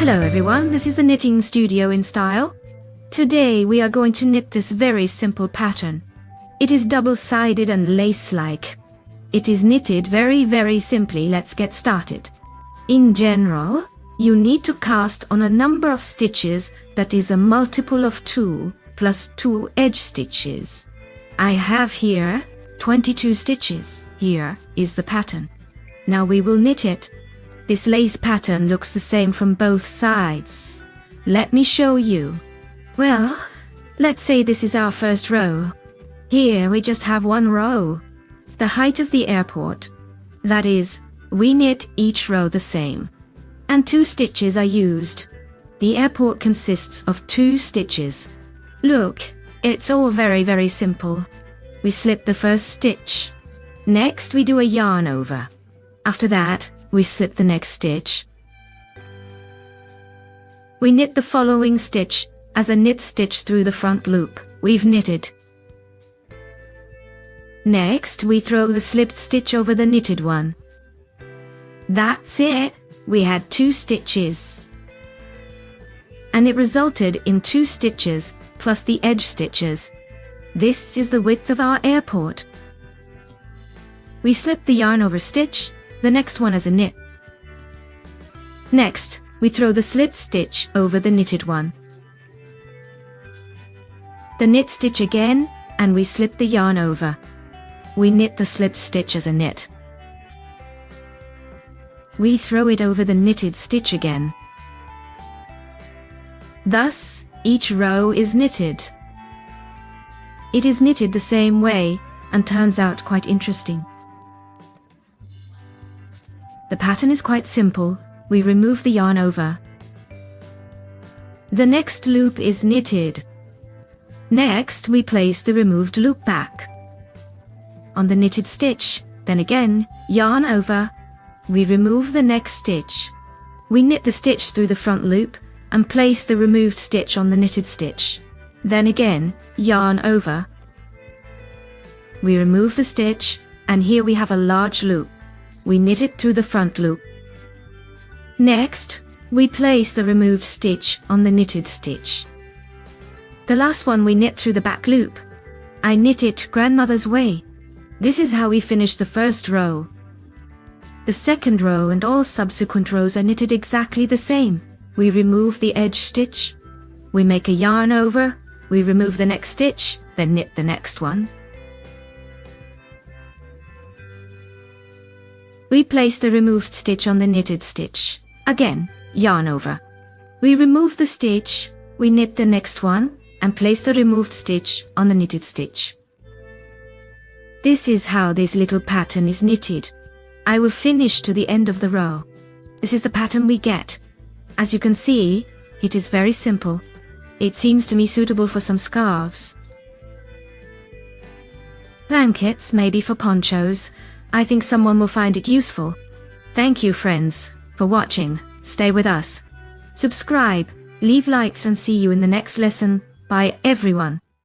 Hello everyone, this is the Knitting Studio in Style. Today we are going to knit this very simple pattern. It is double-sided and lace-like. It is knitted very simply. Let's get started. In general, you need to cast on a number of stitches that is a multiple of 2 plus 2 edge stitches. I have here 22 stitches. Here is the pattern. Now we will knit it. This lace pattern looks the same from both sides. Let me show you. Well, let's say this is our first row. Here we just have one row. The height of the airport. That is, we knit each row the same. And 2 stitches are used. The airport consists of 2 stitches. Look, it's all very simple. We slip the first stitch. Next we do a yarn over. After that, we slip the next stitch. We knit the following stitch as a knit stitch through the front loop. We've knitted. Next, we throw the slipped stitch over the knitted one. That's it. We had 2 stitches. And it resulted in 2 stitches plus the edge stitches. This is the width of our airport. We slip the yarn over stitch, the next one as a knit. Next, we throw the slipped stitch over the knitted one. The knit stitch again, and we slip the yarn over. We knit the slipped stitch as a knit. We throw it over the knitted stitch again. Thus, each row is knitted. It is knitted the same way and turns out quite interesting. The pattern is quite simple. We remove the yarn over. The next loop is knitted. Next, we place the removed loop back on the knitted stitch, then again, yarn over. We remove the next stitch. We knit the stitch through the front loop and place the removed stitch on the knitted stitch. Then again, yarn over. We remove the stitch, and here we have a large loop. We knit it through the front loop. Next, we place the removed stitch on the knitted stitch. The last one we knit through the back loop. I knit it grandmother's way. This is how we finish the first row. The second row and all subsequent rows are knitted exactly the same. We remove the edge stitch. We make a yarn over. We remove the next stitch, then knit the next one. We place the removed stitch on the knitted stitch. Again, yarn over. We remove the stitch, we knit the next one, and place the removed stitch on the knitted stitch. This is how this little pattern is knitted. I will finish to the end of the row. This is the pattern we get. As you can see, it is very simple. It seems to me suitable for some scarves. Blankets, maybe for ponchos. I think someone will find it useful. Thank you, friends, for watching. Stay with us. Subscribe, leave likes, and see you in the next lesson. Bye, everyone.